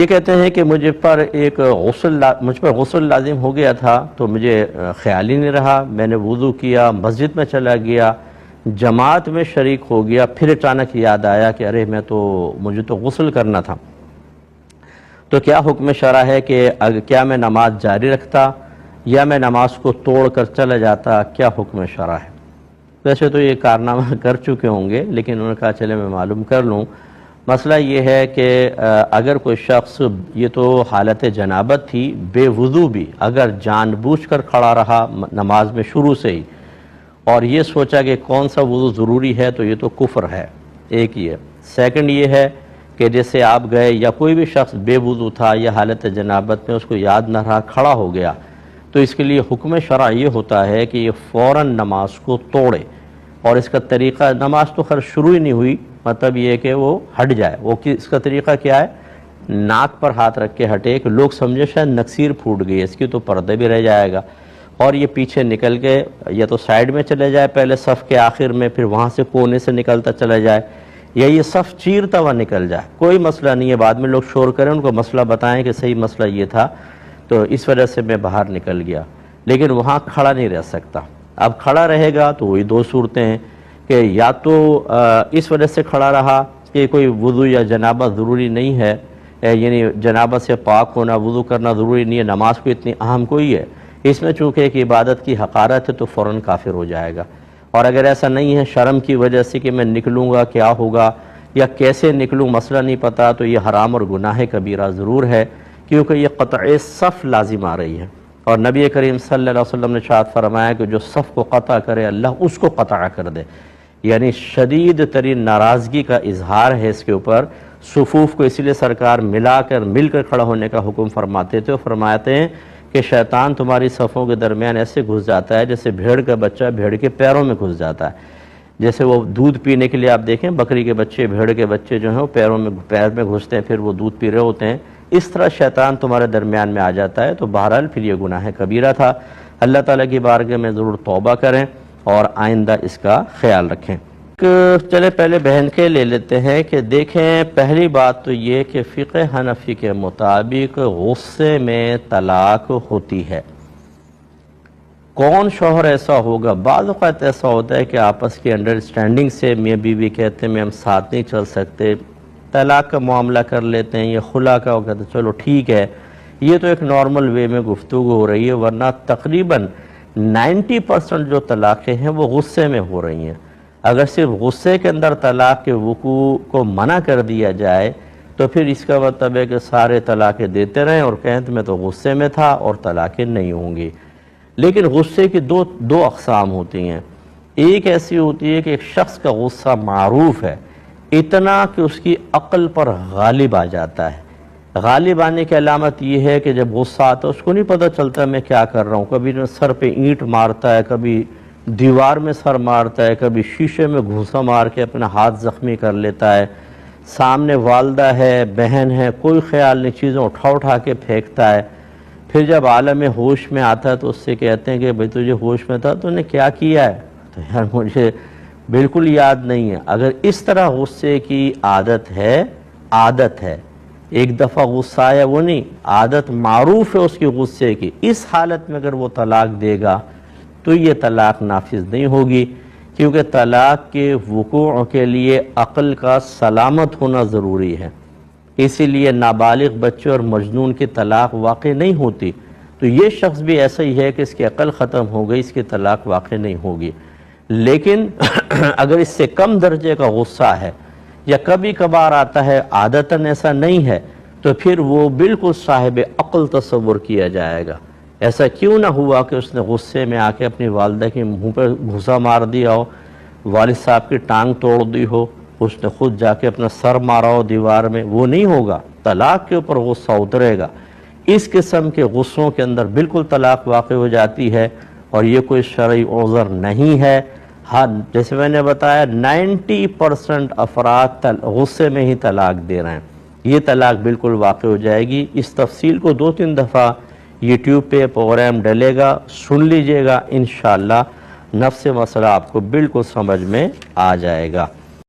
یہ کہتے ہیں کہ مجھ پر غسل لازم ہو گیا تھا تو مجھے خیال ہی نہیں رہا، میں نے وضو کیا، مسجد میں چلا گیا، جماعت میں شریک ہو گیا، پھر اچانک یاد آیا کہ ارے مجھے تو غسل کرنا تھا، تو کیا حکم شرع ہے کہ کیا میں نماز جاری رکھتا یا میں نماز کو توڑ کر چلا جاتا؟ کیا حکم شرع ہے؟ ویسے تو یہ کارنامہ کر چکے ہوں گے، لیکن انہوں نے کہا چلے میں معلوم کر لوں۔ مسئلہ یہ ہے کہ اگر کوئی شخص، یہ تو حالت جنابت تھی، بے وضو بھی اگر جان بوجھ کر کھڑا رہا نماز میں شروع سے ہی اور یہ سوچا کہ کون سا وضو ضروری ہے، تو یہ تو کفر ہے، ایک یہ۔ سیکنڈ یہ ہے کہ جیسے آپ گئے یا کوئی بھی شخص بے وضو تھا یا حالت جنابت میں اس کو یاد نہ رہا، کھڑا ہو گیا، تو اس کے لیے حکم شرع یہ ہوتا ہے کہ یہ فوراً نماز کو توڑے، اور اس کا طریقہ، نماز تو خیر شروع ہی نہیں ہوئی، مطلب یہ کہ وہ ہٹ جائے۔ اس کا طریقہ کیا ہے؟ ناک پر ہاتھ رکھ کے ہٹے کہ لوگ سمجھے شاید نکسیر پھوٹ گئی، اس کی تو پردہ بھی رہ جائے گا، اور یہ پیچھے نکل کے یا تو سائیڈ میں چلے جائے پہلے صف کے آخر میں، پھر وہاں سے کونے سے نکلتا چلا جائے، یا یہ صف چیرتا ہوا نکل جائے، کوئی مسئلہ نہیں ہے۔ بعد میں لوگ شور کریں، ان کو مسئلہ بتائیں کہ صحیح مسئلہ یہ تھا، تو اس وجہ سے میں باہر نکل گیا، لیکن وہاں کھڑا نہیں رہ سکتا۔ اب کھڑا رہے گا تو وہی دو صورتیں ہیں کہ یا تو اس وجہ سے کھڑا رہا کہ کوئی وضو یا جنابت ضروری نہیں ہے، یعنی جنابت سے پاک ہونا، وضو کرنا ضروری نہیں ہے، نماز کو اتنی اہم کوئی ہے، اس میں چونکہ ایک عبادت کی حقارت ہے تو فوراً کافر ہو جائے گا۔ اور اگر ایسا نہیں ہے، شرم کی وجہ سے کہ میں نکلوں گا کیا ہوگا یا کیسے نکلوں مسئلہ نہیں پتا، تو یہ حرام اور گناہ کبیرہ ضرور ہے، کیونکہ یہ قطع صف لازم آ رہی ہے، اور نبی کریم صلی اللہ علیہ وسلم نے ارشاد فرمایا کہ جو صف کو قطع کرے اللہ اس کو قطع کر دے، یعنی شدید ترین ناراضگی کا اظہار ہے اس کے اوپر۔ صفوف کو اسی لیے سرکار مل کر کھڑا ہونے کا حکم فرماتے تھے، اور فرماتے ہیں کہ شیطان تمہاری صفوں کے درمیان ایسے گھس جاتا ہے جیسے بھیڑ کا بچہ بھیڑ کے پیروں میں گھس جاتا ہے، جیسے وہ دودھ پینے کے لیے آپ دیکھیں بکری کے بچے، بھیڑ کے بچے جو ہیں وہ پیر میں گھستے ہیں، پھر وہ دودھ پی رہے ہوتے ہیں، اس طرح شیطان تمہارے درمیان میں آ جاتا ہے۔ تو بہرحال پھر یہ گناہ کبیرہ تھا، اللہ تعالیٰ کی بارگاہ میں ضرور توبہ کریں اور آئندہ اس کا خیال رکھیں۔ چلے پہلے بہن کے لے لیتے ہیں کہ دیکھیں، پہلی بات تو یہ کہ فقہ حنفی کے مطابق غصے میں طلاق ہوتی ہے۔ کون شوہر ایسا ہوگا؟ بعض اوقات ایسا ہوتا ہے کہ آپس کی انڈرسٹینڈنگ سے میاں بیوی کہتے ہیں میں ہم ساتھ نہیں چل سکتے، طلاق کا معاملہ کر لیتے ہیں، یہ خلا کا ہو کہتے ہیں چلو ٹھیک ہے، یہ تو ایک نارمل وے میں گفتگو ہو رہی ہے، ورنہ تقریباً 90% جو طلاقیں ہیں وہ غصے میں ہو رہی ہیں۔ اگر صرف غصے کے اندر طلاق کے وقوع کو منع کر دیا جائے تو پھر اس کا مطلب ہے کہ سارے طلاقیں دیتے رہیں اور کہیں تو میں تو غصے میں تھا اور طلاقیں نہیں ہوں گی۔ لیکن غصے کی دو اقسام ہوتی ہیں، ایک ایسی ہوتی ہے کہ ایک شخص کا غصہ معروف ہے اتنا کہ اس کی عقل پر غالب آ جاتا ہے۔ غالب آنے کی علامت یہ ہے کہ جب غصہ آتا ہے اس کو نہیں پتہ چلتا میں کیا کر رہا ہوں، کبھی سر پہ اینٹ مارتا ہے، کبھی دیوار میں سر مارتا ہے، کبھی شیشے میں گھوسا مار کے اپنا ہاتھ زخمی کر لیتا ہے، سامنے والدہ ہے، بہن ہے، کوئی خیال نہیں، چیزیں اٹھا کے پھینکتا ہے۔ پھر جب عالم ہوش میں آتا ہے تو اس سے کہتے ہیں کہ بھئی تجھے ہوش میں تھا تو نے کیا کیا ہے؟ تو یار مجھے بالکل یاد نہیں ہے۔ اگر اس طرح غصے کی عادت ہے ایک دفعہ غصہ آیا وہ نہیں، عادت معروف ہے اس کی غصے کی، اس حالت میں اگر وہ طلاق دے گا تو یہ طلاق نافذ نہیں ہوگی، کیونکہ طلاق کے وقوع کے لیے عقل کا سلامت ہونا ضروری ہے، اسی لیے نابالغ بچے اور مجنون کی طلاق واقع نہیں ہوتی۔ تو یہ شخص بھی ایسا ہی ہے کہ اس کی عقل ختم ہو گئی، اس کی طلاق واقع نہیں ہوگی۔ لیکن اگر اس سے کم درجے کا غصہ ہے یا کبھی کبھار آتا ہے، عادتاً ایسا نہیں ہے، تو پھر وہ بالکل صاحب عقل تصور کیا جائے گا۔ ایسا کیوں نہ ہوا کہ اس نے غصے میں آ کے اپنی والدہ کے منہ پر گھسا مار دیا ہو، والد صاحب کی ٹانگ توڑ دی ہو، اس نے خود جا کے اپنا سر مارا ہو دیوار میں، وہ نہیں ہوگا، طلاق کے اوپر غصہ اترے گا۔ اس قسم کے غصوں کے اندر بالکل طلاق واقع ہو جاتی ہے، اور یہ کوئی شرعی عذر نہیں ہے۔ ہاں جیسے میں نے بتایا 90% افراد غصے میں ہی طلاق دے رہے ہیں، یہ طلاق بالکل واقع ہو جائے گی۔ اس تفصیل کو 2-3 دفعہ یوٹیوب پہ پروگرام ڈلے گا، سن لیجئے گا، انشاءاللہ نفس مسئلہ آپ کو بالکل سمجھ میں آ جائے گا۔